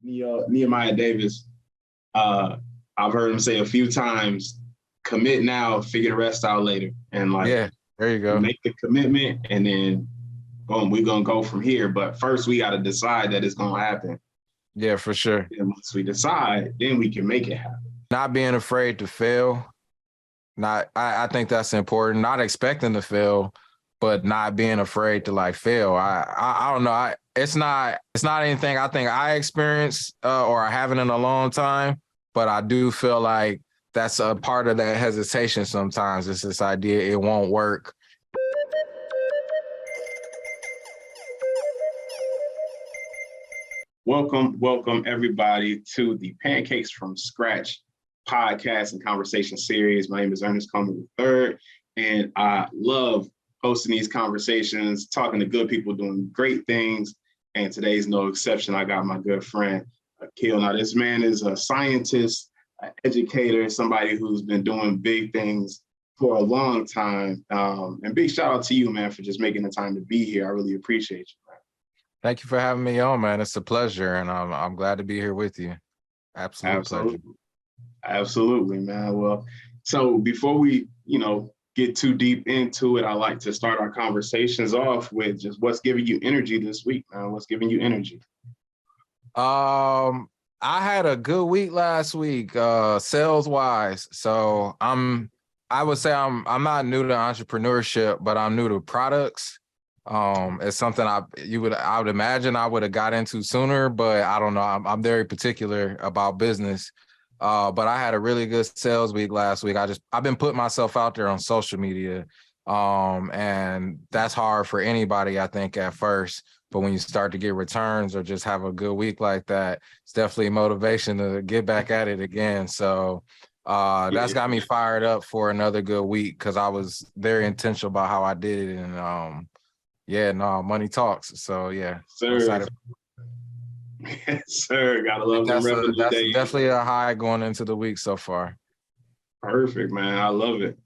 Nehemiah Davis, I've heard him say a few times, commit now, figure the rest out later. And Yeah, there you go. Make the commitment and then boom, we're going to go from here. But first we got to decide that it's going to happen. Yeah, for sure. And once we decide, then we can make it happen. Not being afraid to fail. I think that's important. Not expecting to fail, but not being afraid to like fail. I don't know. It's not anything I think I experienced or I haven't in a long time, but I do feel like that's a part of that hesitation sometimes. It's this idea it won't work. Welcome everybody to the Pancakes from Scratch podcast and conversation series. My name is Ernest Coleman III, and I love hosting these conversations, talking to good people doing great things. And today's no exception. I got my good friend, Akil. Now, this man is a scientist, an educator, somebody who's been doing big things for a long time. And big shout out to you, man, for just making the time to be here. I really appreciate you, man. Thank you for having me on, man. It's a pleasure, and I'm glad to be here with you. Absolutely. Pleasure. Absolutely, man. Well, so before we, get too deep into it, I like to start our conversations off with just what's giving you energy this week, man. What's giving you energy? I had a good week last week, sales wise. So I would say I'm not new to entrepreneurship, but I'm new to products. It's something I would imagine I would have got into sooner, but I don't know. I'm very particular about business. But I had a really good sales week last week. I've been putting myself out there on social media. And that's hard for anybody, I think, at first. But when you start to get returns or just have a good week like that, it's definitely motivation to get back at it again. So that's got me fired up for another good week because I was very intentional about how I did it. And money talks. So yeah. Sir. Yes, sir. Gotta love that's definitely a high going into the week so far. Perfect, man. I love it.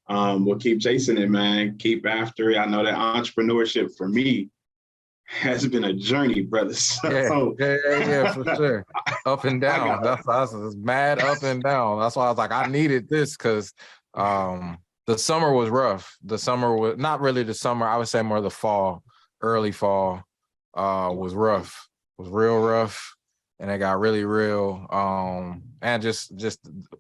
We'll keep chasing it, man. Keep after it. I know that entrepreneurship for me has been a journey, brother. So, yeah, for sure. Up and down. That's mad up and down. That's why I was like, I needed this because the summer was rough. The summer was not really the summer. I would say more the fall, early fall was rough. Was real rough, and it got really real. And just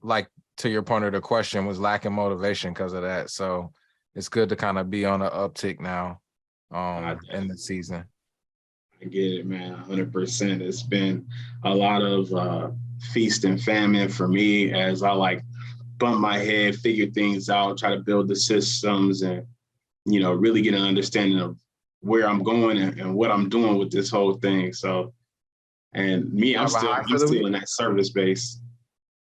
like to your point of the question, was lacking motivation because of that. So it's good to kind of be on an uptick now in the season. I get it, man. 100%. It's been a lot of feast and famine for me as I bump my head, figure things out, try to build the systems, and really get an understanding of where I'm going and what I'm doing with this whole thing. So, and me, I'm still in that service base.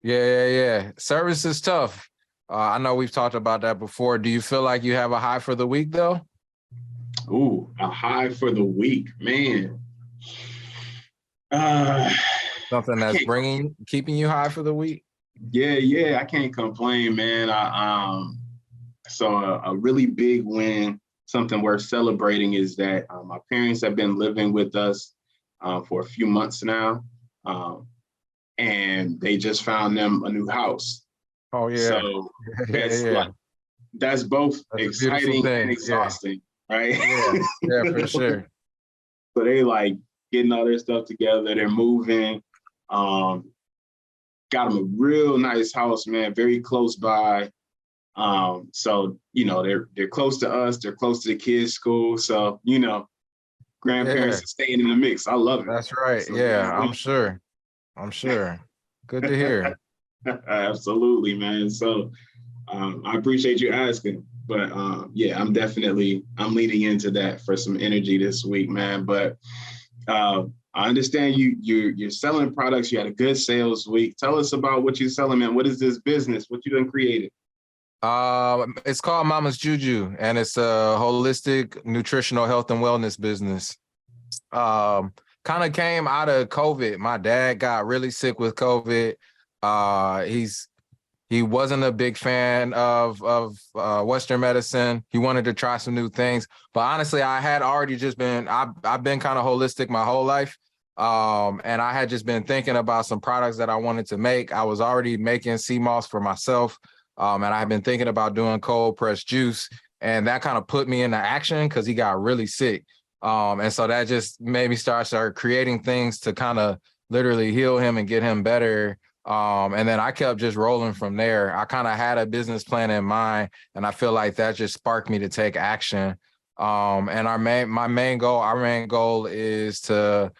Yeah. Service is tough. I know we've talked about that before. Do you feel like you have a high for the week though? Ooh, a high for the week, man. Something that's keeping you high for the week? Yeah, I can't complain, man. So a really big win, something worth celebrating is that my parents have been living with us for a few months now, and they just found them a new house. Oh yeah. So that's both exciting and exhausting, right? Yeah, for sure. So they getting all their stuff together. They're moving. Got them a real nice house, man. Very close by. So they're close to us, they're close to the kids' school. So, grandparents are staying in the mix. I love it. That's right. So, I'm sure. Good to hear. Absolutely, man. So I appreciate you asking. But I'm leading into that for some energy this week, man. But I understand you're selling products. You had a good sales week. Tell us about what you're selling, man. What is this business? What you done created? It's called Mama's Juju, and it's a holistic nutritional health and wellness business. Kind of came out of COVID. My dad got really sick with COVID. He wasn't a big fan of Western medicine. He wanted to try some new things, but honestly, I had already I've been kind of holistic my whole life. And I had just been thinking about some products that I wanted to make. I was already making sea moss for myself. And I had been thinking about doing cold pressed juice. And that kind of put me into action because he got really sick. And so that just made me start creating things to kind of literally heal him and get him better. And then I kept just rolling from there. I kind of had a business plan in mind, and I feel like that just sparked me to take action. And our main goal is to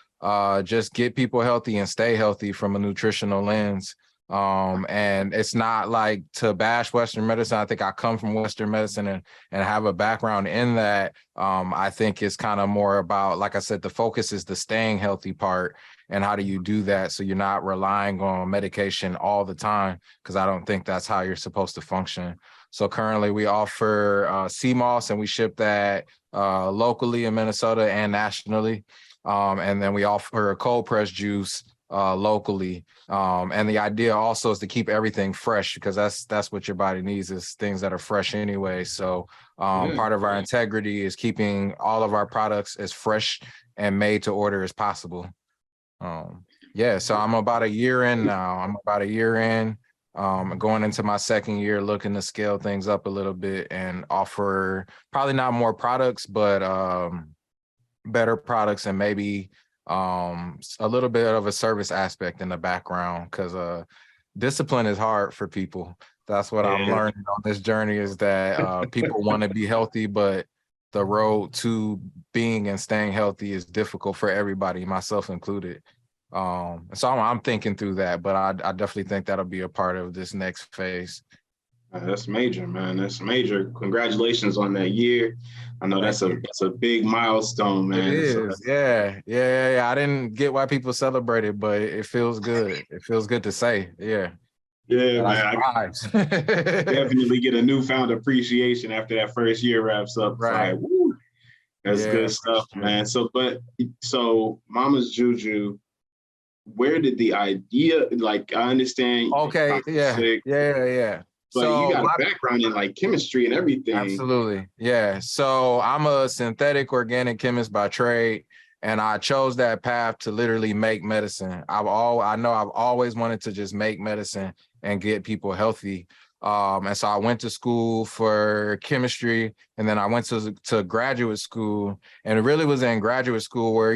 just get people healthy and stay healthy from a nutritional lens. And it's not like to bash Western medicine. I think I come from Western medicine and have a background in that. I think it's kind of more about, like I said, the focus is the staying healthy part. And how do you do that so you're not relying on medication all the time? Because I don't think that's how you're supposed to function. So currently we offer CMOS, and we ship that locally in Minnesota and nationally. And then we offer a cold pressed juice locally. And the idea also is to keep everything fresh, because that's what your body needs, is things that are fresh anyway. So part of our integrity is keeping all of our products as fresh and made to order as possible. So I'm about a year in now. Going into my second year, looking to scale things up a little bit and offer probably not more products, but better products, and maybe a little bit of a service aspect in the background, because discipline is hard for people. That's what I'm learning on this journey, is that people want to be healthy, but the road to being and staying healthy is difficult for everybody, myself included. So I'm thinking through that, but I definitely think that'll be a part of this next phase. That's major, man. That's major. Congratulations on that year. I know that's a big milestone, man. It is. Yeah. I didn't get why people celebrate it, but it feels good. It feels good to say. Yeah. Yeah, man. I definitely get a newfound appreciation after that first year wraps up. Right. It's like, woo, that's good stuff, man. So Mama's Juju, where did the idea, like, I understand. Okay. Yeah. But so you got a background in like chemistry and everything. Absolutely. Yeah. So I'm a synthetic organic chemist by trade, and I chose that path to literally make medicine. I know I've always wanted to just make medicine and get people healthy. And so I went to school for chemistry, and then I went to graduate school, and it really was in graduate school where,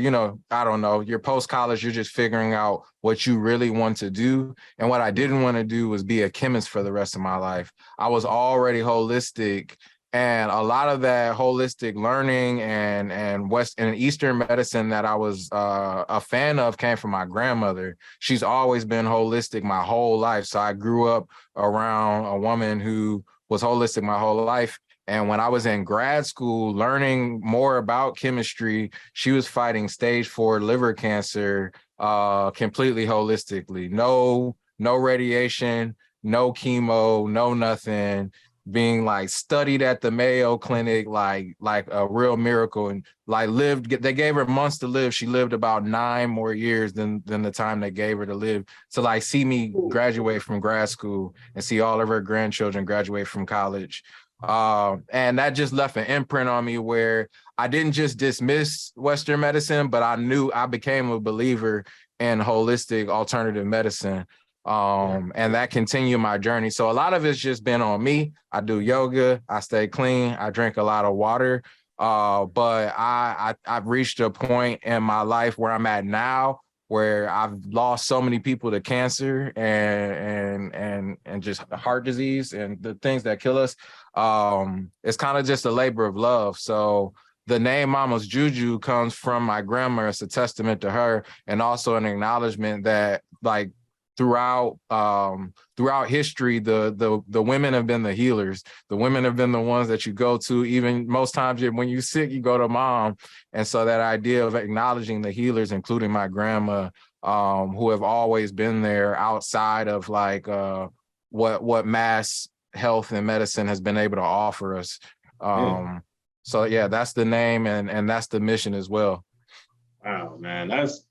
I don't know, you're post-college, you're just figuring out what you really want to do. And what I didn't want to do was be a chemist for the rest of my life. I was already holistic, and a lot of that holistic learning and West and Eastern medicine that I was a fan of came from my grandmother. She's always been holistic my whole life. So I grew up around a woman who was holistic my whole life. And when I was in grad school learning more about chemistry, she was fighting stage 4 liver cancer completely holistically. No radiation, no chemo, no nothing. Being like studied at the Mayo Clinic, like a real miracle, and like they gave her months to live. She lived about 9 more years than the time they gave her to live, to like see me graduate from grad school and see all of her grandchildren graduate from college. And that just left an imprint on me where I didn't just dismiss Western medicine, but I became a believer in holistic alternative medicine. And that continued my journey. So a lot of it's just been on me. I do yoga, I stay clean, I drink a lot of water. But I've reached a point in my life where I'm at now, where I've lost so many people to cancer and just heart disease and the things that kill us. It's kind of just a labor of love. So the name Mama's Juju comes from my grandma. It's a testament to her, and also an acknowledgement that, like, throughout history, the women have been the healers. The women have been the ones that you go to. Even most times when you're sick, you go to mom. And so that idea of acknowledging the healers, including my grandma, who have always been there outside of like what mass health and medicine has been able to offer us. So yeah, that's the name, and that's the mission as well. Wow, man, that's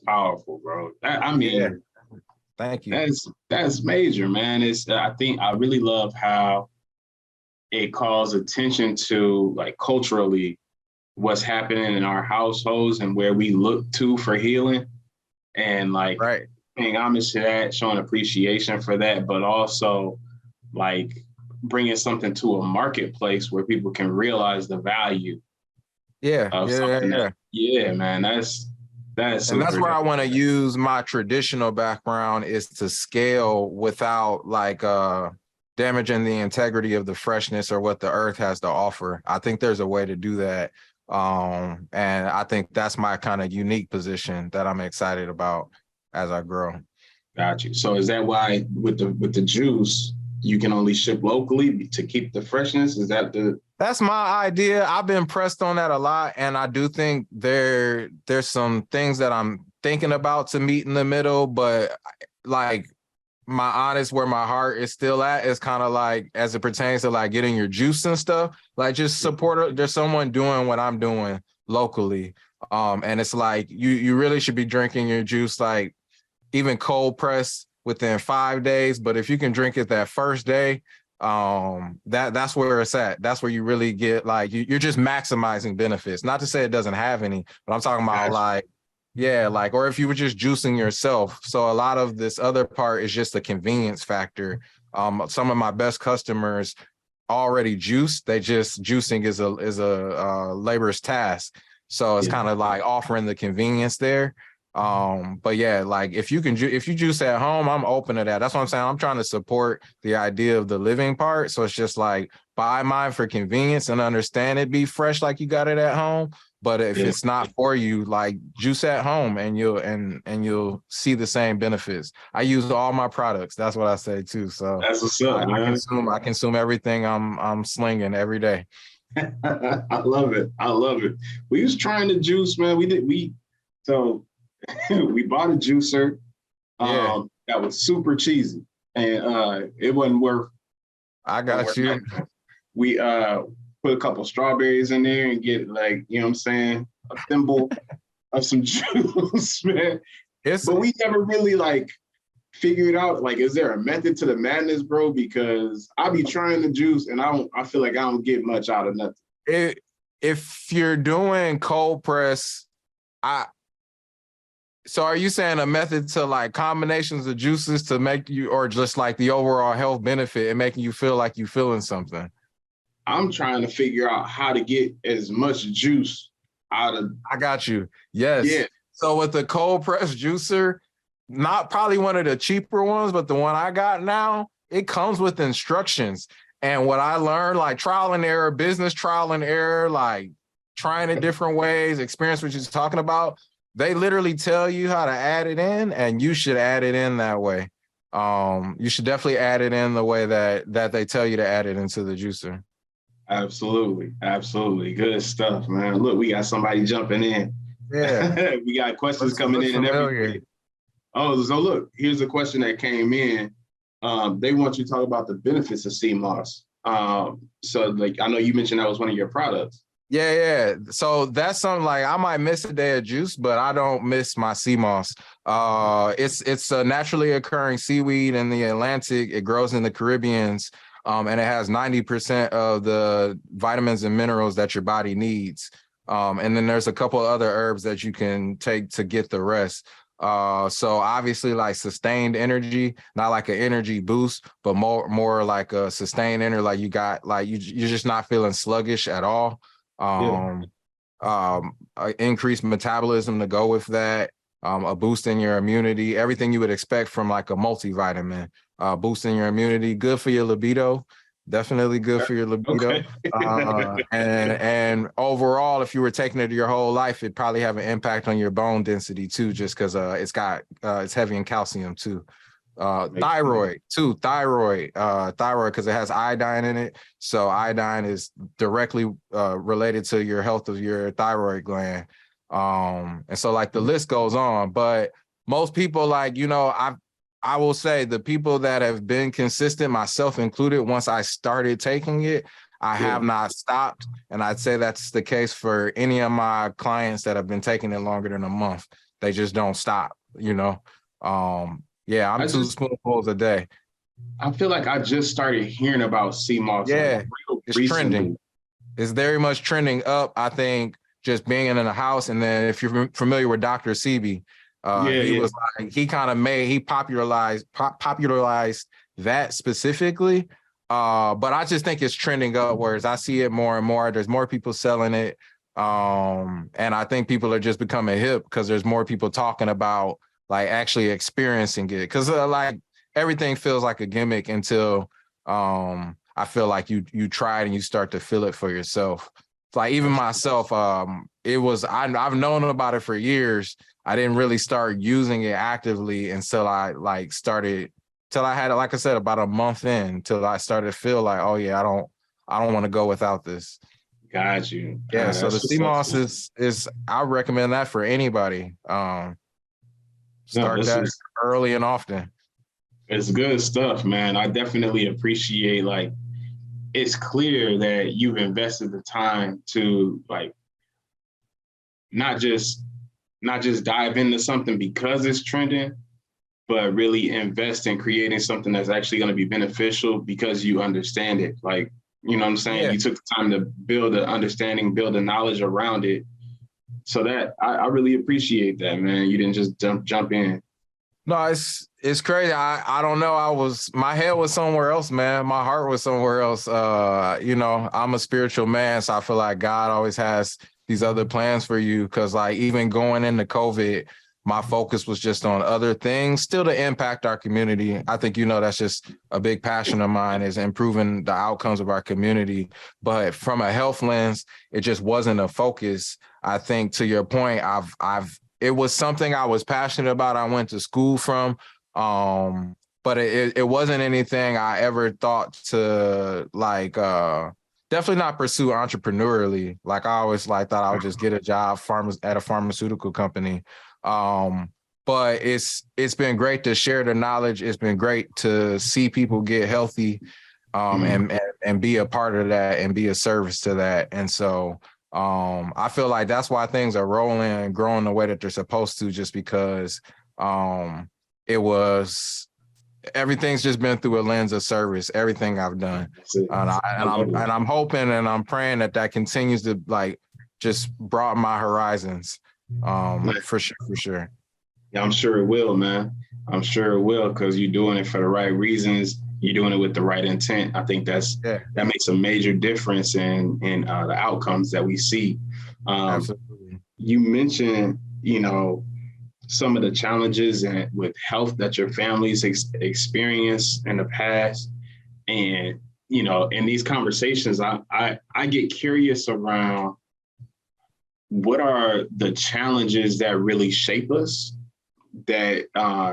powerful, bro. Thank you. That's major, man. I think I really love how it calls attention to, like, culturally what's happening in our households and where we look to for healing, and like Right. paying homage to that, showing appreciation for that, but also like bringing something to a marketplace where people can realize the value Yeah. of Yeah. something Yeah. that, yeah, man, that's And that's super where I dope. want to use my traditional background is to scale without like damaging the integrity of the freshness or what the earth has to offer. I think there's a way to do that. And I think that's my kind of unique position that I'm excited about as I grow. Got you. So is that why with the juice you can only ship locally to keep the freshness? Is that the That's my idea. I've been pressed on that a lot, and I do think there's some things that I'm thinking about to meet in the middle, but like my honest where my heart is still at is kind of like as it pertains to like getting your juice and stuff, like just support. There's someone doing what I'm doing locally. And it's like you really should be drinking your juice like even cold press within 5 days. But if you can drink it that first day, that's where it's at. That's where you really get like you're just maximizing benefits. Not to say it doesn't have any, but I'm talking about like, yeah, like, or if you were just juicing yourself. So a lot of this other part is just the convenience factor. Some of my best customers already juice. They just juicing is a laborious task. So it's kind of like offering the convenience there. But yeah, like if you juice at home, I'm open to that. That's what I'm saying. I'm trying to support the idea of the living part. So it's just like buy mine for convenience and understand it be fresh like you got it at home. But if it's not for you, like juice at home and you'll see the same benefits. I use all my products. That's what I say too. So that's what's up, man. I consume everything I'm slinging every day. I love it. I love it. We was trying to juice, man. So we bought a juicer that was super cheesy, and it wasn't worth. I got you. We put a couple strawberries in there and get like, you know what I'm saying, a thimble of some juice, man. But we never really like figured out like, is there a method to the madness, bro? Because I be trying the juice and I feel like I don't get much out of nothing. If you're doing cold press, so are you saying a method to like combinations of juices to make you, or just like the overall health benefit and making you feel like you feeling something? I'm trying to figure out how to get as much juice out of. I got you. Yes. Yeah. So with the cold press juicer, not probably one of the cheaper ones, but the one I got now, it comes with instructions. And what I learned, like trial and error, business trial and error, like trying it different ways, experience what you're talking about. They literally tell you how to add it in, and you should add it in that way. You should definitely add it in the way that they tell you to add it into the juicer. Absolutely. Absolutely. Good stuff, man. Look, we got somebody jumping in. Yeah. We got questions coming in and everything. Oh, so look, here's a question that came in. They want you to talk about the benefits of sea moss. So like, I know you mentioned that was one of your products. Yeah. So that's something like I might miss a day of juice, but I don't miss my sea moss. It's a naturally occurring seaweed in the Atlantic. It grows in the Caribbeans, and it has 90% of the vitamins and minerals that your body needs. And then there's a couple of other herbs that you can take to get the rest. So obviously like sustained energy, not like an energy boost, but more like a sustained energy. Like you got like you're just not feeling sluggish at all. Increased metabolism to go with that, a boost in your immunity, everything you would expect from like a multivitamin, boosting your immunity, good for your libido, definitely good for your libido. Okay. And overall, if you were taking it your whole life, it'd probably have an impact on your bone density too, just because it's heavy in calcium too. Thyroid because it has iodine in it. So iodine is directly related to your health of your thyroid gland. And so like the list goes on, but most people like, I will say the people that have been consistent, myself included, once I started taking it, I have not stopped. And I'd say that's the case for any of my clients that have been taking it longer than a month. They just don't stop, Yeah, I'm 2 spoonfuls a day. I feel like I just started hearing about sea moss. Yeah, it's trending. It's very much trending up. I think just being in a house. And then if you're familiar with Dr. Sebi, was like, he popularized that specifically. But I just think it's trending upwards. I see it more and more. There's more people selling it. And I think people are just becoming hip because there's more people talking about like actually experiencing it. Because like everything feels like a gimmick until I feel like you try it and you start to feel it for yourself. Like even myself, I've known about it for years. I didn't really start using it actively until I had, like I said, about a month in till I started to feel like, oh yeah, I don't want to go without this. Got you. Yeah, so the CMOS is I recommend that for anybody. Start that early and often. It's good stuff, man. I definitely appreciate, like, it's clear that you've invested the time to like not just dive into something because it's trending, but really invest in creating something that's actually going to be beneficial because you understand it. Like, you know what I'm saying? Yeah. You took the time to build the understanding, build the knowledge around it. So that I really appreciate that, man. You didn't just jump in. No, it's crazy. I don't know. My head was somewhere else, man. My heart was somewhere else. I'm a spiritual man, so I feel like God always has these other plans for you. Cause like even going into COVID, my focus was just on other things, still to impact our community. I think, that's just a big passion of mine is improving the outcomes of our community. But from a health lens, it just wasn't a focus. I think to your point, it was something I was passionate about. I went to school from, but it wasn't anything I ever thought to like, definitely not pursue entrepreneurially. Like I always thought I would just get a job at a pharmaceutical company. But it's been great to share the knowledge. It's been great to see people get healthy, and be a part of that and be a service to that. And so, I feel like that's why things are rolling and growing the way that they're supposed to, just because, everything's just been through a lens of service, everything I've done. And I'm hoping and I'm praying that continues to like just broaden my horizons. For sure. Yeah, I'm sure it will, man. I'm sure it will, because you're doing it for the right reasons. You're doing it with the right intent. I think that makes a major difference in the outcomes that we see. Absolutely. You mentioned, some of the challenges with health that your family's experienced in the past. And, in these conversations, I get curious around what are the challenges that really shape us, that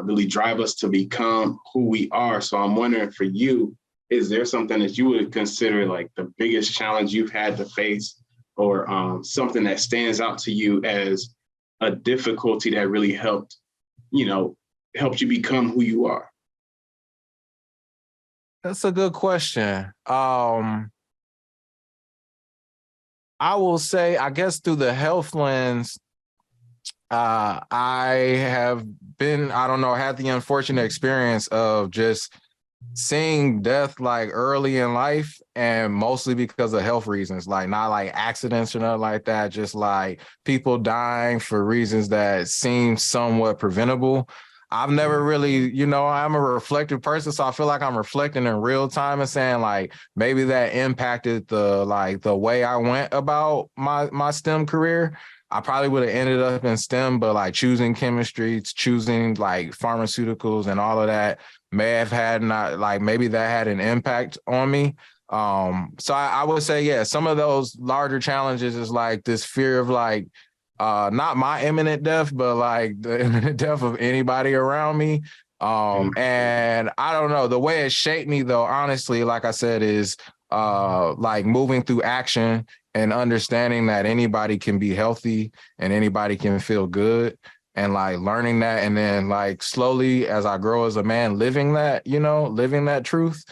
really drive us to become who we are. So I'm wondering for you, is there something that you would consider like the biggest challenge you've had to face, or something that stands out to you as a difficulty that really helped you become who you are? That's a good question. I will say, I guess through the health lens, I have had the unfortunate experience of just seeing death like early in life, and mostly because of health reasons, like not like accidents or nothing like that, just like people dying for reasons that seem somewhat preventable. I've never really, I'm a reflective person, so I feel like I'm reflecting in real time and saying like maybe that impacted the way I went about my STEM career. I probably would have ended up in STEM, but like choosing chemistry, choosing like pharmaceuticals and all of that may have had maybe that had an impact on me. So I would say, yeah, some of those larger challenges is like this fear of like, not my imminent death, but like the imminent death of anybody around me. And I don't know, the way it shaped me though, honestly, like I said, is like moving through action and understanding that anybody can be healthy and anybody can feel good, and like learning that. And then like slowly as I grow as a man, living that truth.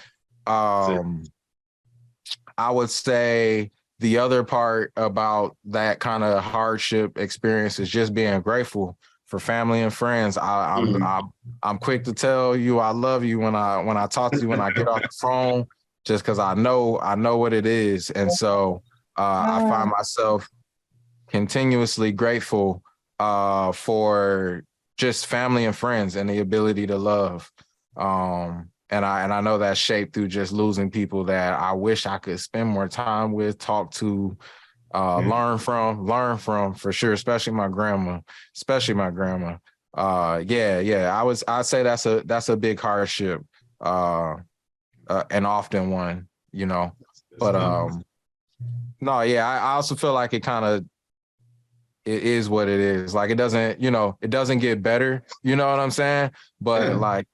I would say the other part about that kind of hardship experience is just being grateful for family and friends. I'm quick to tell you I love you when I talk to you, when I get off the phone, just because I know what it is. And so I find myself continuously grateful for just family and friends and the ability to love. And I know that's shaped through just losing people that I wish I could spend more time with, talk to, learn from for sure, especially my grandma. I'd say that's a big hardship, an often one, you know. But no, yeah, I also feel like it is what it is. Like it doesn't get better, you know what I'm saying? But like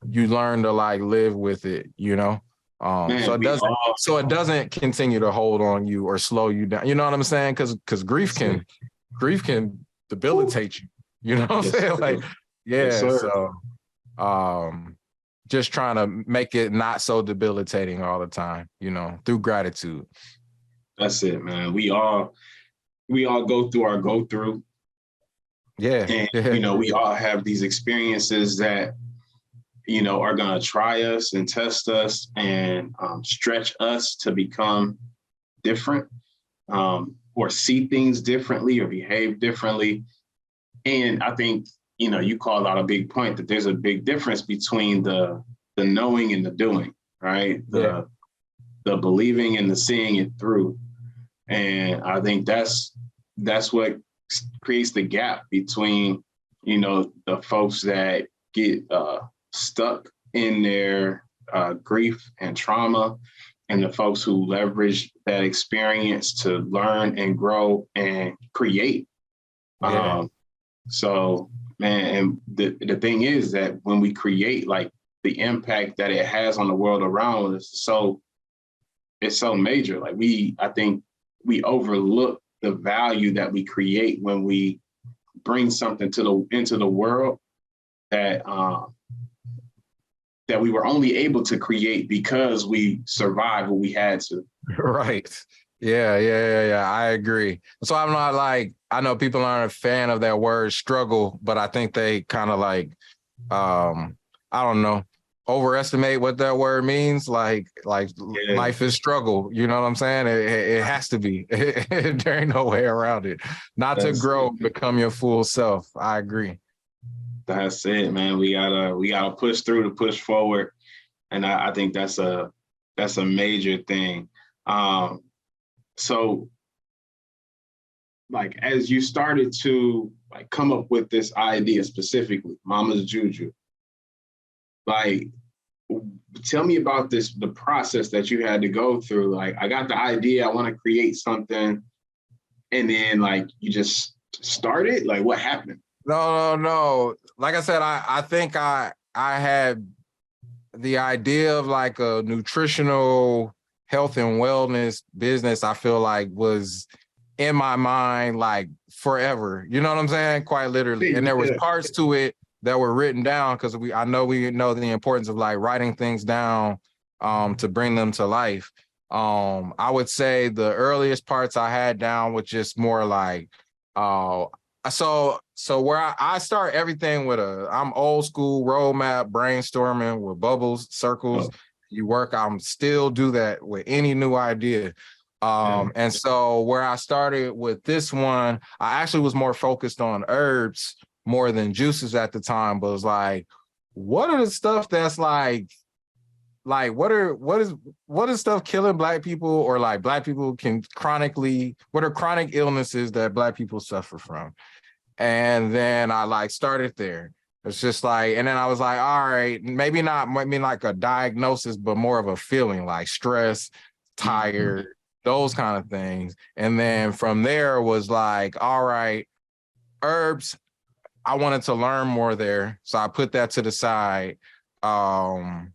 you learn to like live with it, you know. So it doesn't continue to hold on you or slow you down. You know what I'm saying? Because grief can debilitate you. You know what I'm saying? Like, yeah. So just trying to make it not so debilitating all the time, you know, through gratitude. That's it, man. We all go through our go through. Yeah. And you know, we all have these experiences that, you know, are going to try us and test us and stretch us to become different, or see things differently or behave differently. And I think, you know, you called out a big point that there's a big difference between the knowing and the doing, right? The believing and the seeing it through. And I think that's what creates the gap between, you know, the folks that get stuck in their grief and trauma, and the folks who leverage that experience to learn and grow and create. So, man, and the thing is that when we create, like the impact that it has on the world around us, it's so major. Like I think we overlook the value that we create when we bring something into the world that we were only able to create because we survived what we had to. Right. Yeah. I agree. So I'm not like, I know people aren't a fan of that word struggle, but I think they kind of like, I don't know, overestimate what that word means. Like life is struggle. You know what I'm saying? It has to be. There ain't no way around it. Not to grow, become your full self. I agree. That's it, man. We gotta push through to push forward, and I think that's a major thing. So, like, as you started to like come up with this idea specifically, Mama's Juju, like, tell me about the process that you had to go through. Like, I got the idea, I want to create something, and then like you just started. Like, what happened? No. Like I said, I think I had the idea of like a nutritional health and wellness business. I feel like was in my mind like forever. You know what I'm saying? Quite literally. And there was parts to it that were written down because we know the importance of like writing things down to bring them to life. I would say the earliest parts I had down was just more like so where I start everything with I'm old school roadmap brainstorming with bubbles, circles. You work, I'm still do that with any new idea. And so where I started with this one, I actually was more focused on herbs more than juices at the time, but it was like, what are the stuff that's like what is stuff killing Black people, or like Black people can what are chronic illnesses that Black people suffer from? And then I like started there. It's just like, and then I was like, all right, maybe like a diagnosis, but more of a feeling like stress, tired, those kind of things. And then from there was like, all right, herbs, I wanted to learn more there. So I put that to the side. And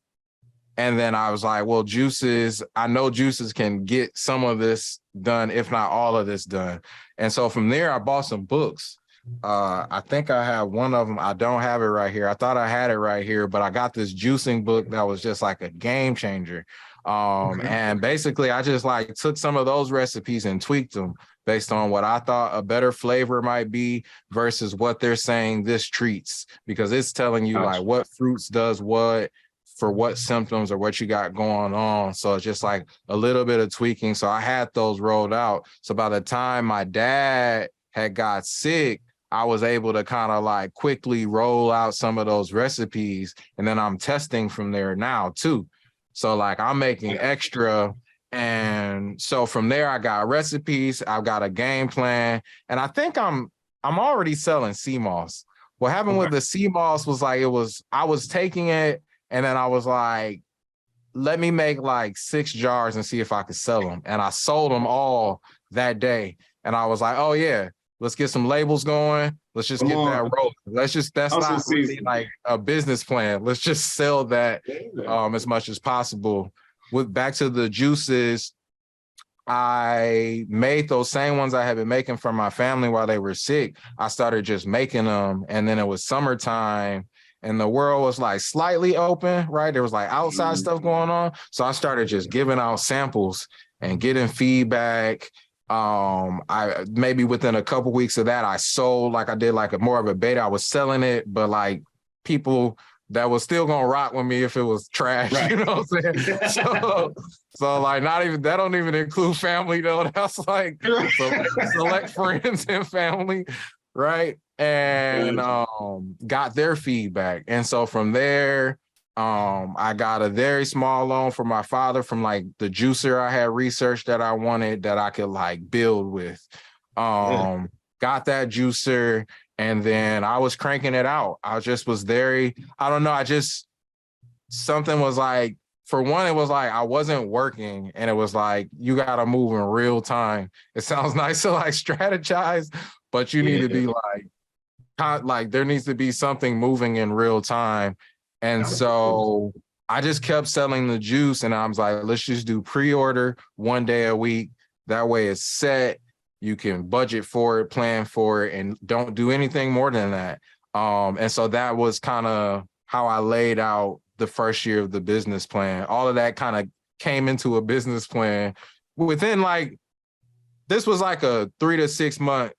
then I was like, well, juices, I know juices can get some of this done, if not all of this done. And so from there, I bought some books. I think I have one of them. I don't have it right here. I thought I had it right here, but I got this juicing book that was just like a game changer. And basically I just like took some of those recipes and tweaked them based on what I thought a better flavor might be versus what they're saying this treats, because it's telling you like what fruits does what, for what symptoms or what you got going on. So it's just like a little bit of tweaking. So I had those rolled out. So by the time my dad had got sick, I was able to kind of like quickly roll out some of those recipes. And then I'm testing from there now too. So like I'm making extra. And so from there, I got recipes, I've got a game plan, and I think I'm already selling sea moss. What happened with the sea moss was like, I was taking it and then I was like, let me make like 6 jars and see if I could sell them. And I sold them all that day. And I was like, oh yeah, let's get some labels going. Let's just get that rolling. That's not really like a business plan. Let's just sell that as much as possible. Back to the juices, I made those same ones I had been making for my family while they were sick. I started just making them, and then it was summertime and the world was like slightly open, right? There was like outside stuff going on. So I started just giving out samples and getting feedback. I maybe within a couple weeks of that, I sold, like I did like a more of a beta. I was selling it, but like people that was still gonna rock with me if it was trash, right. You know what I'm saying? So like not even, that don't even include family though. That's like select friends and family, right? And got their feedback. And so from there, I got a very small loan from my father from like the juicer I had researched that I wanted that I could like build with. Got that juicer. And then I was cranking it out. I just was very, I don't know, something was like, for one, it was like I wasn't working and it was like, you got to move in real time. It sounds nice to like strategize, but you need to be like, there needs to be something moving in real time. And so I just kept selling the juice and I was like, let's just do pre-order 1 day a week. That way it's set. You can budget for it, plan for it, and don't do anything more than that. And so that was kind of how I laid out the first year of the business plan. All of that kind of came into a business plan within like, this was like a 3 to 6 month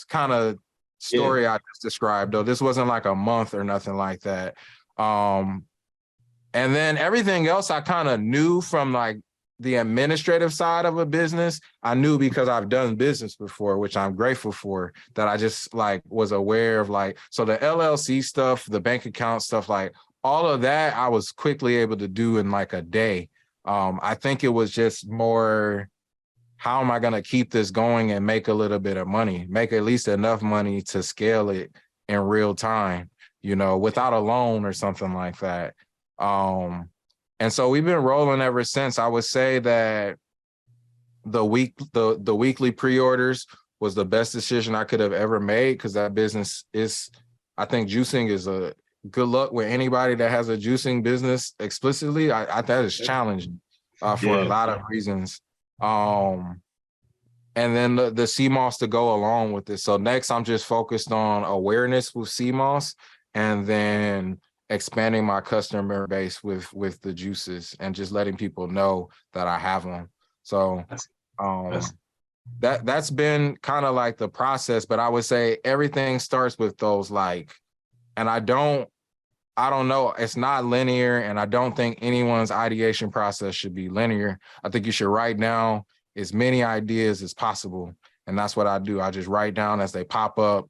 kind of story I just described, though. This wasn't like a month or nothing like that. And then everything else I kind of knew from like the administrative side of a business. I knew because I've done business before, which I'm grateful for, that I just like was aware of like, so the LLC stuff, the bank account stuff, like all of that, I was quickly able to do in like a day. I think it was just more, how am I going to keep this going and make a little bit of money, make at least enough money to scale it in real time, you know, without a loan or something like that. And so we've been rolling ever since. I would say that the weekly pre-orders was the best decision I could have ever made, because that business is, I think juicing is a good luck with anybody that has a juicing business explicitly. I that is challenging for a lot of reasons. And then the CMOS to go along with it. So next I'm just focused on awareness with CMOS, and then expanding my customer base with the juices and just letting people know that I have them. So that's been kind of like the process, but I would say everything starts with those like, and I don't know, it's not linear, and I don't think anyone's ideation process should be linear. I think you should write down as many ideas as possible. And that's what I do. I just write down as they pop up.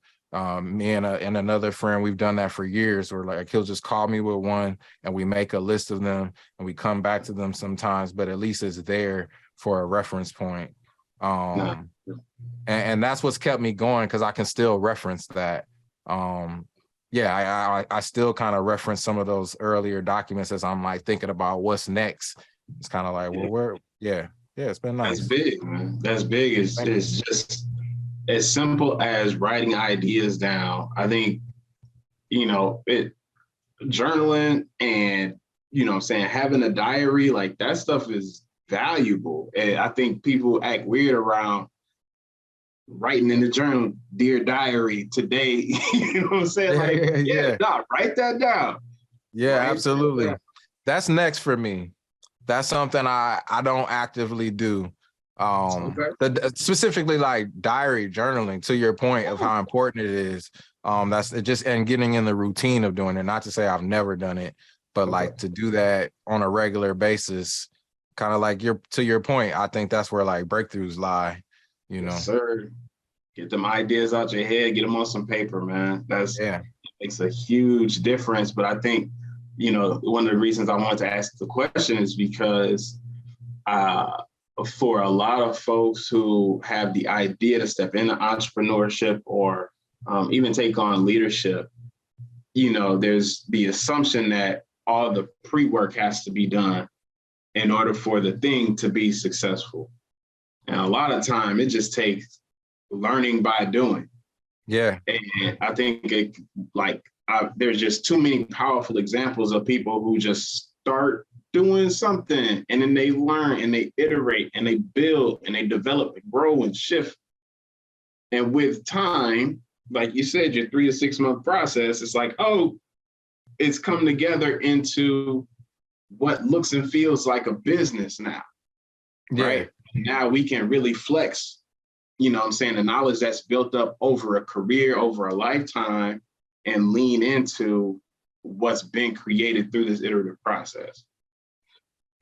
Me and another friend, we've done that for years, or like he'll just call me with one and we make a list of them and we come back to them sometimes, but at least it's there for a reference point. And that's what's kept me going, because I can still reference that. I still kind of reference some of those earlier documents as I'm like thinking about what's next. It's kind of like, well, it's been nice. That's big, man. That's big. It's just as simple as writing ideas down. I think, journaling and, having a diary, like that stuff is valuable. And I think people act weird around writing in the journal, dear diary, today, you know what I'm saying? Write that down. Yeah, absolutely. That's next for me. That's something I don't actively do. Specifically like diary journaling, to your point of how important it is. That's it, just, and getting in the routine of doing it. Not to say I've never done it, but like to do that on a regular basis, kind of like to your point, I think that's where like breakthroughs lie, you know. Yes, sir. Get them ideas out your head, get them on some paper, man. Yeah. Makes a huge difference. But I think, one of the reasons I wanted to ask the question is because for a lot of folks who have the idea to step into entrepreneurship or even take on leadership, there's the assumption that all the pre-work has to be done in order for the thing to be successful. And a lot of time it just takes learning by doing. Yeah. And I think there's just too many powerful examples of people who just start doing something and then they learn and they iterate and they build and they develop and grow and shift. And with time, like you said, your 3 to 6 month process, it's like, oh, it's come together into what looks and feels like a business now. Yeah. Right? Now we can really flex, the knowledge that's built up over a career, over a lifetime, and lean into what's been created through this iterative process.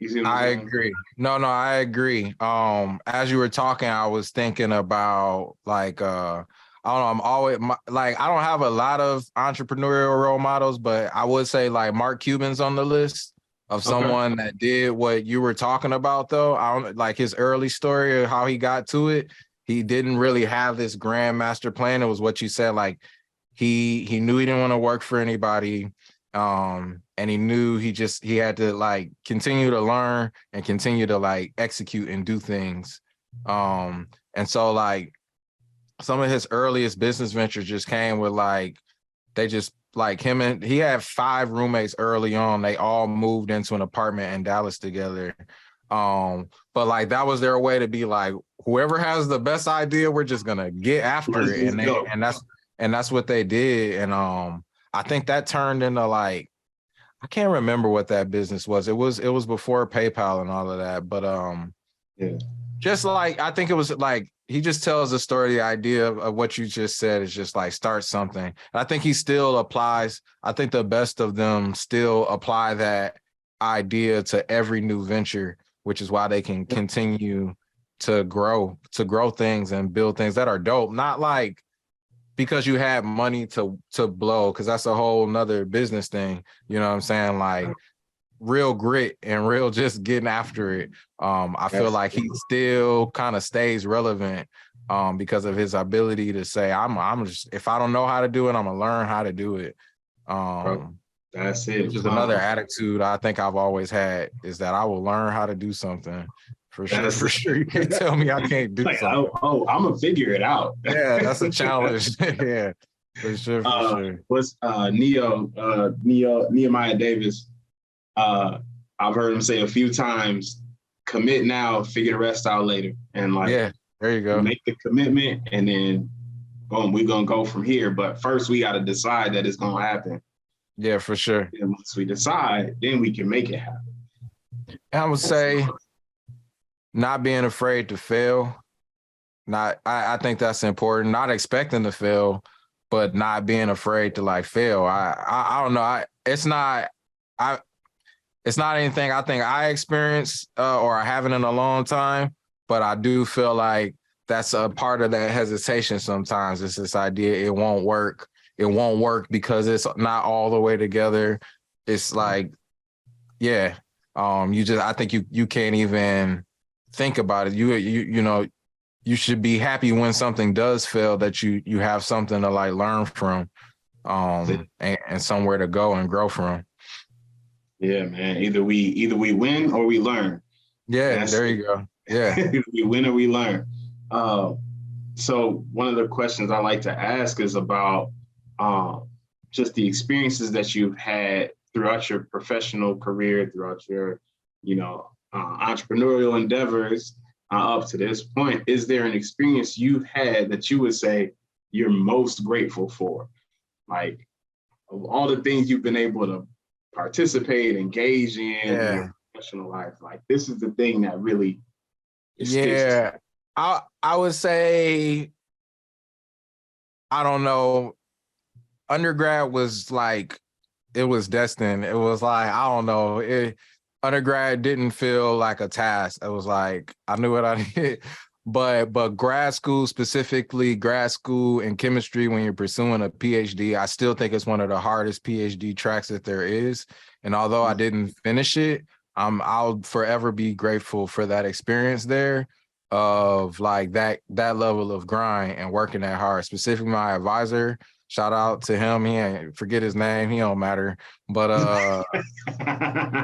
You see what I'm saying? Agree. No, I agree. As you were talking, I was thinking about like, I don't know, I'm always like, I don't have a lot of entrepreneurial role models, but I would say like Mark Cuban's on the list of someone that did what you were talking about though. I don't like his early story of how he got to it. He didn't really have this grand master plan. It was what you said, like he knew he didn't want to work for anybody. And he knew he had to like continue to learn and continue to like execute and do things. And so like some of his earliest business ventures just came with like, they just like he had 5 roommates early on. They all moved into an apartment in Dallas together. But like that was their way to be like, whoever has the best idea, we're just gonna get after it. And that's what they did. And I think that turned into like, I can't remember what that business was. It was before PayPal and all of that. But yeah. Just like, I think it was like, he just tells the story, the idea of what you just said is just like start something. And I think he still applies. I think the best of them still apply that idea to every new venture, which is why they can continue to grow things and build things that are dope. Not like because you have money to blow, because that's a whole nother business thing. You know what I'm saying? Like real grit and real just getting after it. I feel like he still kind of stays relevant because of his ability to say, I'm just, if I don't know how to do it, I'm gonna learn how to do it. That's it. Which is another attitude I think I've always had, is that I will learn how to do something. For sure. You can't tell me I can't do something. Oh, I'm gonna figure it out. Yeah, that's a challenge. Yeah, for sure. What's Nehemiah Davis? I've heard him say a few times, commit now, figure the rest out later. And like, yeah, there you go. Make the commitment and then boom, we're gonna go from here. But first we gotta decide that it's gonna happen. Yeah, for sure. And once we decide, then we can make it happen. And I would say not being afraid to fail. I think that's important. Not expecting to fail, but not being afraid to like fail. I don't know. It's not anything I think I experienced or I haven't in a long time, but I do feel like that's a part of that hesitation sometimes. It's this idea it won't work. It won't work because it's not all the way together. It's like, yeah, I think you can't even think about it. You should be happy when something does fail, that you have something to like learn from, and somewhere to go and grow from. Yeah, man. Either we win or we learn. Yeah, there you go. Yeah. Either we win or we learn. So one of the questions I like to ask is about just the experiences that you've had throughout your professional career, throughout your, entrepreneurial endeavors up to this point. Is there an experience you've had that you would say you're most grateful for? Like, of all the things you've been able to participate, engage in your professional life, like this is the thing that really I would say, I don't know, undergrad was like it was destined. It was like, I don't know. Undergrad didn't feel like a task. It was like, I knew what I did. But grad school, specifically grad school in chemistry, when you're pursuing a PhD, I still think it's one of the hardest PhD tracks that there is. And although I didn't finish it, I'll forever be grateful for that experience there of like that level of grind and working that hard. Specifically, my advisor, shout out to him. He ain't forget his name. He don't matter. But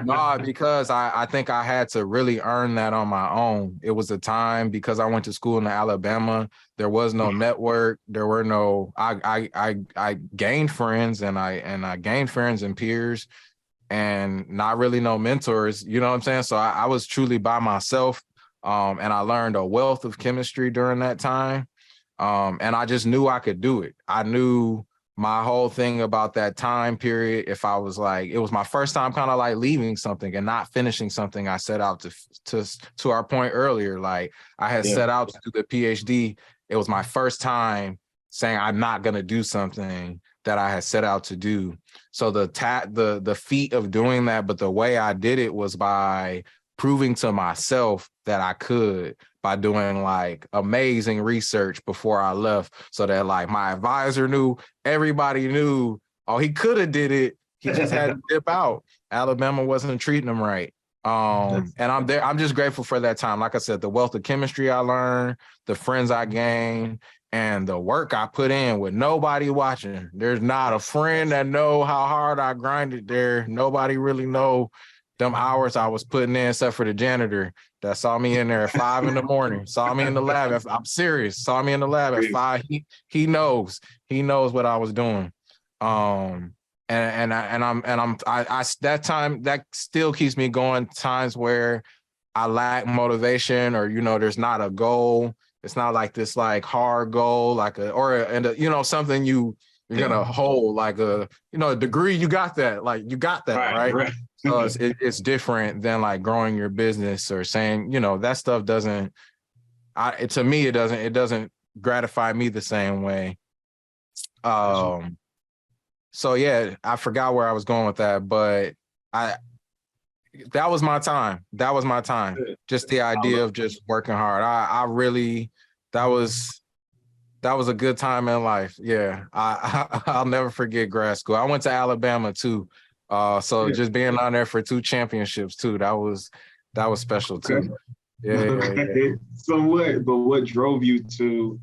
no, because I think I had to really earn that on my own. It was a time because I went to school in Alabama. There was no network. There were no. I gained friends and I gained friends and peers, and not really no mentors. You know what I'm saying? So I was truly by myself, and I learned a wealth of chemistry during that time, and I just knew I could do it. I knew my whole thing about that time period, if I was like, it was my first time kind of like leaving something and not finishing something I set out to our point earlier. Like I had set out to do the PhD. It was my first time saying I'm not going to do something that I had set out to do. So the feat of doing that, but the way I did it was by proving to myself that I could, by doing like amazing research before I left, so that like my advisor knew, everybody knew, oh, he could have did it. He just had to dip out. Alabama wasn't treating him right. And I'm there. I'm just grateful for that time. Like I said, the wealth of chemistry I learned, the friends I gained, and the work I put in with nobody watching. There's not a friend that know how hard I grinded there. Nobody really know them hours I was putting in, except for the janitor that saw me in there at 5 a.m, saw me in the lab. I'm serious. Saw me in the lab at 5. He knows what I was doing. And I'm that time that still keeps me going. Times where I lack motivation, or there's not a goal. It's not like this like hard goal, like something you're gonna hold, like a degree. You got that, right? So it's different than like growing your business or saying, that stuff doesn't, to me, it doesn't gratify me the same way. So yeah, I forgot where I was going with that, but that was my time. That was my time. Just the idea of just working hard. I really, that was a good time in life. Yeah. I'll never forget grad school. I went to Alabama too. So just being on there for 2 championships too, that was special too. Yeah. So what drove you to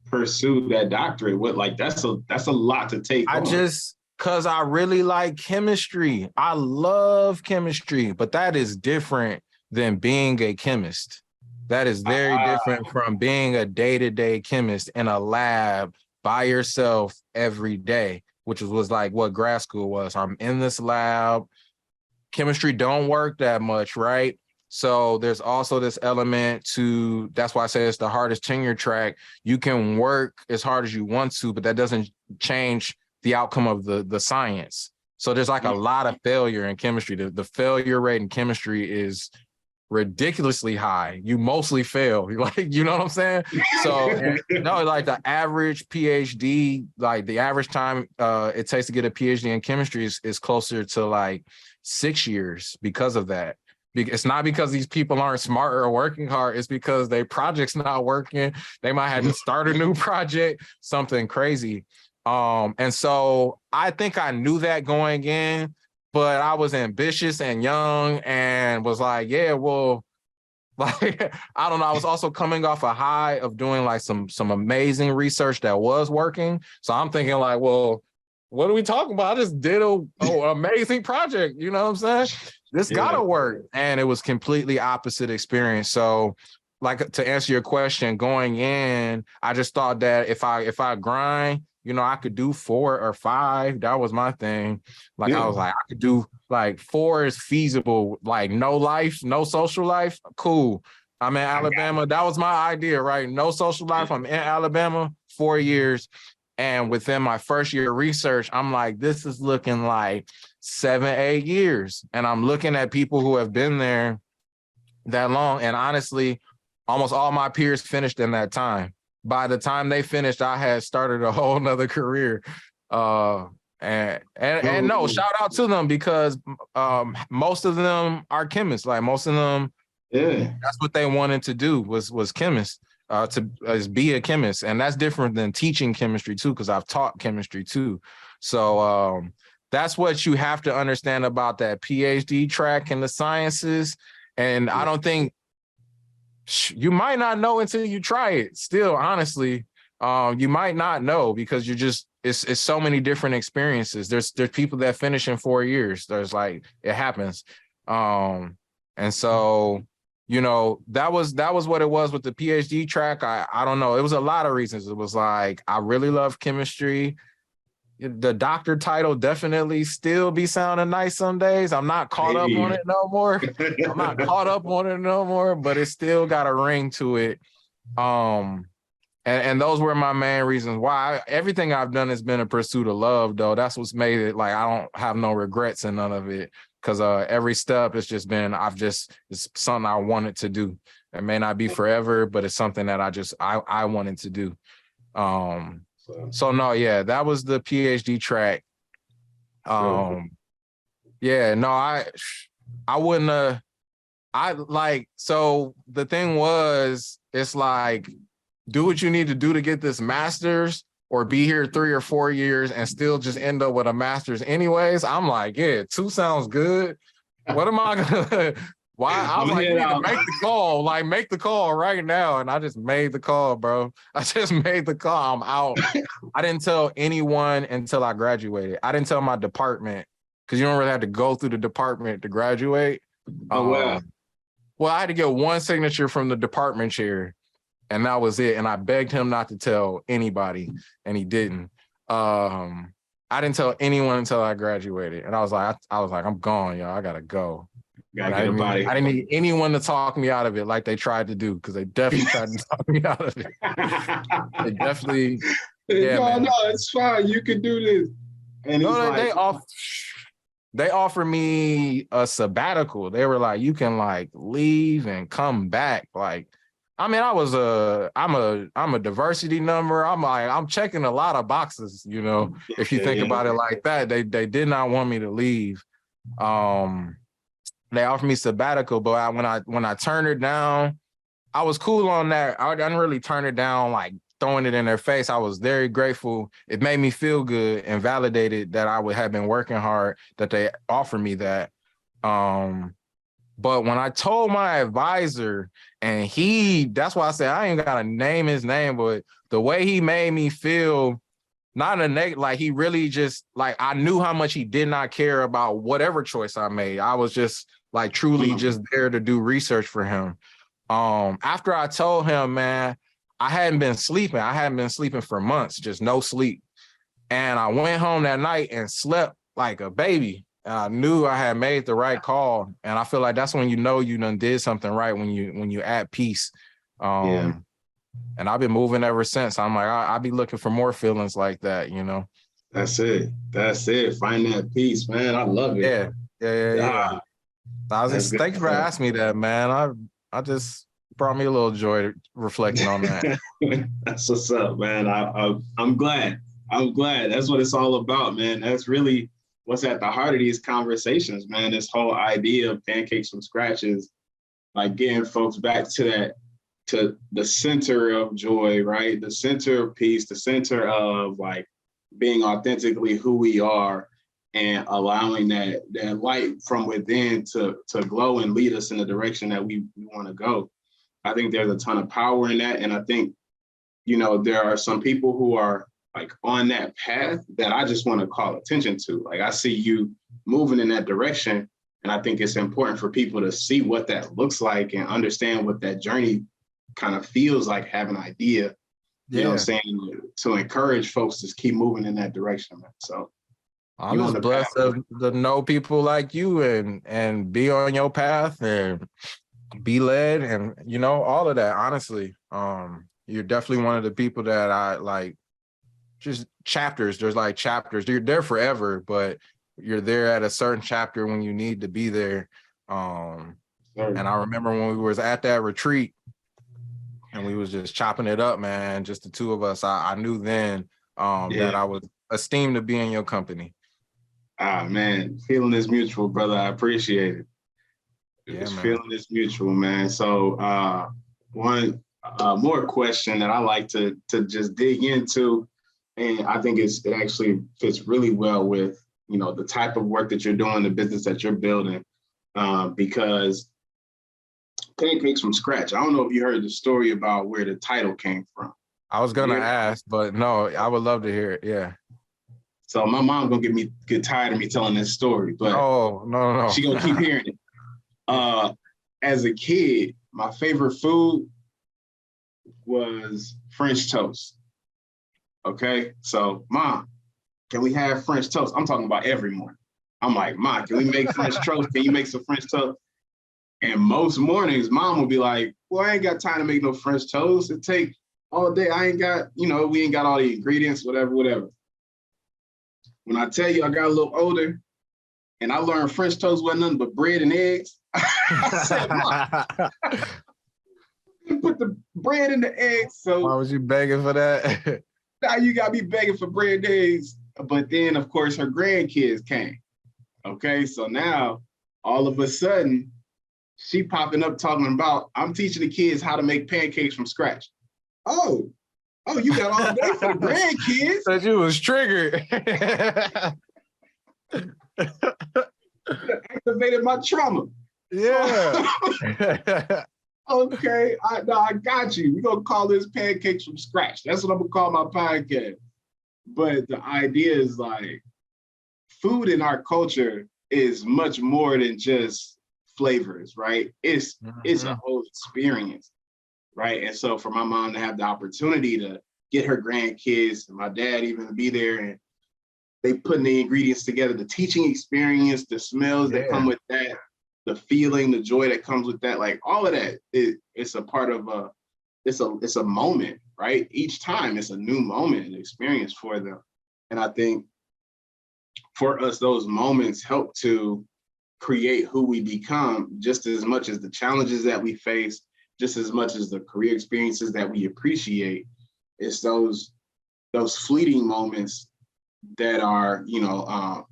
pursue that doctorate? That's a lot to take on. Because I really like chemistry. I love chemistry, but that is different than being a chemist. That is very different from being a day-to-day chemist in a lab by yourself every day, which was like what grad school was. I'm in this lab. Chemistry don't work that much, right? So there's also this element to, that's why I say it's the hardest tenure track. You can work as hard as you want to, but that doesn't change the outcome of the science. So there's like a lot of failure in chemistry. The failure rate in chemistry is ridiculously high. You mostly fail. Like, you know what I'm saying? So like the average PhD, like the average time it takes to get a PhD in chemistry is closer to like 6 years because of that. It's not because these people aren't smart or working hard. It's because their project's not working. They might have to start a new project, something crazy. And so I think I knew that going in, but I was ambitious and young and was like, yeah, well, like, I don't know. I was also coming off a high of doing like some amazing research that was working. So I'm thinking like, well, what are we talking about? I just did an amazing project. You know what I'm saying? This gotta work. And it was completely opposite experience. So like, to answer your question, going in, I just thought that if I grind, I could do 4 or 5. That was my thing. Like, I was like, I could do like 4 is feasible. Like no life, no social life. Cool. I'm in Alabama. That was my idea, right? No social life. I'm in Alabama 4 years. And within my first year of research, I'm like, this is looking like 7, 8 years. And I'm looking at people who have been there that long. And honestly, almost all my peers finished in that time. By the time they finished, I had started a whole nother career. And no, shout out to them because most of them are chemists. Like most of them, that's what they wanted to do was chemists, to be a chemist. And that's different than teaching chemistry too, because I've taught chemistry too. So that's what you have to understand about that PhD track in the sciences. And I don't think you might not know until you try it. Still, honestly, you might not know because you're just it's so many different experiences. There's people that finish in 4 years. There's like it happens, and so that was what it was with the PhD track. I don't know. It was a lot of reasons. It was like I really love chemistry. The doctor title definitely still be sounding nice some days. I'm not caught up on it no more. I'm not caught up on it no more, but it still got a ring to it. And those were my main reasons why. Everything I've done has been a pursuit of love, though. That's what's made it like I don't have no regrets in none of it. Because every step it's just been it's something I wanted to do. It may not be forever, but it's something that I wanted to do. So no, yeah, that was the PhD track. Yeah, no, I wouldn't so the thing was, it's like, do what you need to do to get this master's or be here 3 or 4 years and still just end up with a master's anyways. I'm like, yeah, 2 sounds good. What am I gonna why? I was like, you need to make the call, like make the call right now. And I just made the call, bro. I just made the call. I'm out. I didn't tell anyone until I graduated. I didn't tell my department because you don't really have to go through the department to graduate. Oh, wow. Well, I had to get 1 signature from the department chair, and that was it. And I begged him not to tell anybody, and he didn't. I didn't tell anyone until I graduated, and I was like, I'm gone, y'all. I gotta go. I didn't need anyone to talk me out of it like they tried to do, because they definitely tried to talk me out of it. They definitely. Yeah, no, it's fine. You can do this. And they offered me a sabbatical. They were like, you can like leave and come back. Like, I mean, I'm a diversity number. I'm checking a lot of boxes, if you think about it like that. They did not want me to leave. They offered me sabbatical, but when I turned it down, I was cool on that. I didn't really turn it down like throwing it in their face. I was very grateful. It made me feel good and validated that I would have been working hard, that they offered me that. But when I told my advisor, and that's why I said I ain't gotta name his name, but the way he made me feel, not a negative, like he really just, like, I knew how much he did not care about whatever choice I made. I was just like truly just there to do research for him. After I told him, man, I hadn't been sleeping. I hadn't been sleeping for months, just no sleep. And I went home that night and slept like a baby. And I knew I had made the right call. And I feel like that's when you done did something right, when you at peace. And I've been moving ever since. I'm like, I'll be looking for more feelings like that, That's it. Find that peace, man. I love it. Yeah. Thanks for asking me that, man. I just brought me a little joy reflecting on that. That's what's up, man. I'm glad. That's what it's all about, man. That's really what's at the heart of these conversations, man. This whole idea of pancakes from scratch is like getting folks back to the center of joy, right? The center of peace, the center of like being authentically who we are, and allowing that light from within to glow and lead us in the direction that we want to go. I think there's a ton of power in that. And I think, there are some people who are like on that path that I just want to call attention to. Like, I see you moving in that direction. And I think it's important for people to see what that looks like and understand what that journey kind of feels like, have an idea, you know what I'm saying, to encourage folks to keep moving in that direction, man. So I'm just blessed to know people like you and be on your path and be led and, all of that, honestly. You're definitely one of the people that I like, just chapters. There's like chapters. You're there forever, but you're there at a certain chapter when you need to be there. And I remember when we was at that retreat and we was just chopping it up, man, just the two of us, I knew then that I was esteemed to be in your company. Ah, man, feeling is mutual, brother. I appreciate it. Yeah, man. Feeling is mutual, man. So one more question that I like to just dig into, and I think it actually fits really well with, you know, the type of work that you're doing, the business that you're building, because Pancakes from Scratch. I don't know if you heard the story about where the title came from. I was gonna ask, but no, I would love to hear it. Yeah. So my mom gonna get tired of me telling this story, but no. she gonna keep hearing it. As a kid, my favorite food was French toast. Okay, so Mom, can we have French toast? I'm talking about every morning. I'm like, Mom, can we make French toast? Can you make some French toast? And most mornings, Mom will be like, well, I ain't got time to make no French toast. It take all day. I ain't got, you know, we ain't got all the ingredients, whatever. When I tell you I got a little older and I learned French toast wasn't nothing but bread and eggs, I said, Mom, you put the bread in the eggs. So why was you begging for that? Now you got me begging for bread and eggs. But then, of course, her grandkids came. Okay, so now all of a sudden, she popping up talking about, I'm teaching the kids how to make pancakes from scratch. Oh, you got all day for the grandkids. Said you was triggered. Activated my trauma. Yeah. Okay, I got you. We're gonna call this Pancakes from Scratch. That's what I'm gonna call my podcast. But the idea is like, food in our culture is much more than just flavors, right? It's a whole experience, right? And so for my mom to have the opportunity to get her grandkids and my dad even to be there, and they putting the ingredients together, the teaching experience, the smells that come with that, the feeling, the joy that comes with that, like all of that, it's a part of it's a moment, right? Each time it's a new moment and experience for them. And I think for us, those moments help to create who we become just as much as the challenges that we face, just as much as the career experiences that we appreciate. It's those fleeting moments that are, you know,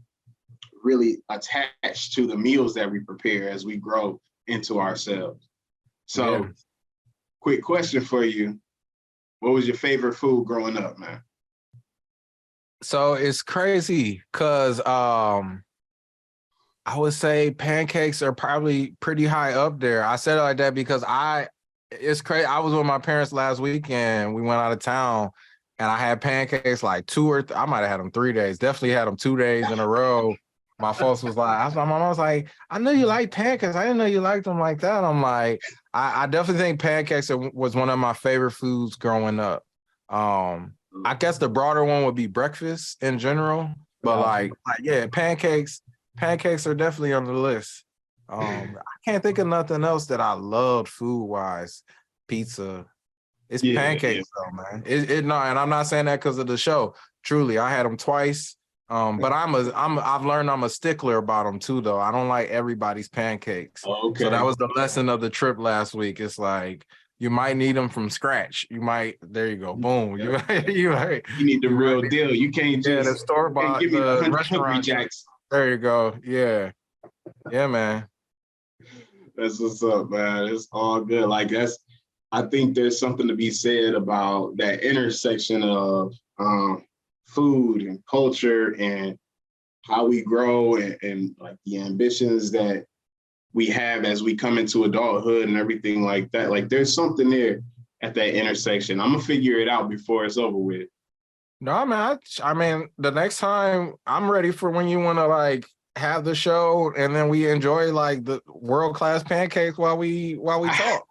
really attached to the meals that we prepare as we grow into ourselves. So, quick question for you. What was your favorite food growing up, man? So it's crazy because I would say pancakes are probably pretty high up there. I said it like that because it's crazy. I was with my parents last weekend. We went out of town and I had pancakes like I might have had them 3 days. Definitely had them 2 days in a row. My folks was like, my mom was like, I know you like pancakes. I didn't know you liked them like that. I'm like, I definitely think pancakes was one of my favorite foods growing up. I guess the broader one would be breakfast in general, but pancakes are definitely on the list. I can't think of nothing else that I loved food wise. Pizza. It's pancakes though, man. And I'm not saying that because of the show. Truly, I had them twice. But I've learned I'm a stickler about them too, though. I don't like everybody's pancakes. Okay. So that was the lesson of the trip last week. It's like you might need them from scratch. There you go. Boom. You need the real deal. You can't just the store-bought, give me the 100 restaurant jacks. There you go. Yeah, man. That's what's up, man. It's all good. Like I think there's something to be said about that intersection of food and culture and how we grow and like the ambitions that we have as we come into adulthood and everything like that. Like there's something there at that intersection. I'm gonna figure it out before it's over with. No, man. I mean, the next time I'm ready for when you want to like have the show and then we enjoy like the world-class pancakes while we talk.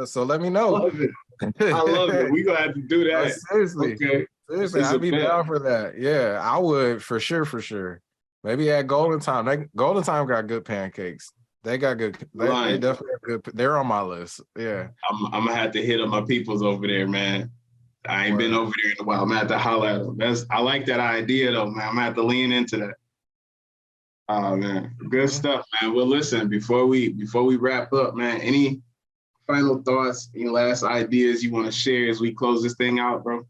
So let me know. I love it. We're gonna have to do that. Seriously. Okay. Seriously, I'd be down for that. Yeah, I would for sure. Maybe at Golden Time. Golden Time got good pancakes. They got good. They definitely have good. They're on my list. Yeah. I'm gonna have to hit up my peoples over there, man. I ain't been over there in a while. I'm gonna have to holler at them. I like that idea though, man. I'm gonna have to lean into that. Oh man, good stuff, man. Well, listen, before we wrap up, man, any final thoughts, any last ideas you want to share as we close this thing out, bro?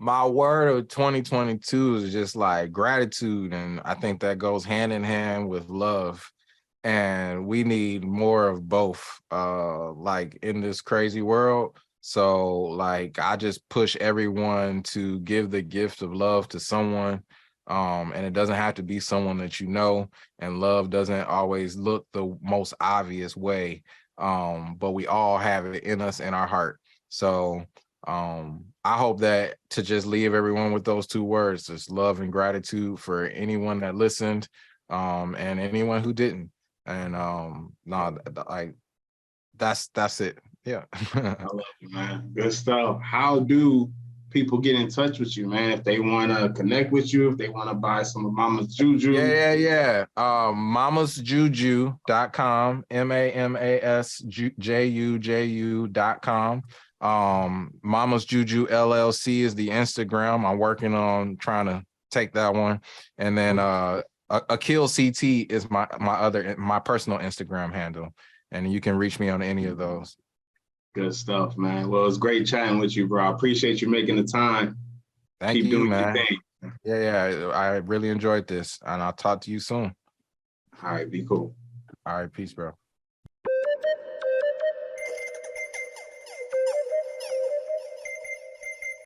My word of 2022 is just like gratitude. And I think that goes hand in hand with love. And we need more of both, like in this crazy world. So like, I just push everyone to give the gift of love to someone. And it doesn't have to be someone that you know, and love doesn't always look the most obvious way. But we all have it in us, in our heart. So I hope that to just leave everyone with those two words, just love and gratitude for anyone that listened, and anyone who didn't. And no, like that's it. Yeah. I love you, man. Good stuff. How do people get in touch with you, man? If they want to connect with you, if they want to buy some of Mama's Juju. Yeah. Mamasjuju.com, MAMASJUJU.com. Mama's Juju LLC is the Instagram. I'm working on trying to take that one. And then Akil CT is my personal Instagram handle. And you can reach me on any of those. Good stuff, man. Well, it's great chatting with you, bro. I appreciate you making the time. Thank Keep you, doing man. your thing. Yeah. I really enjoyed this, and I'll talk to you soon. All right, be cool. All right, peace, bro.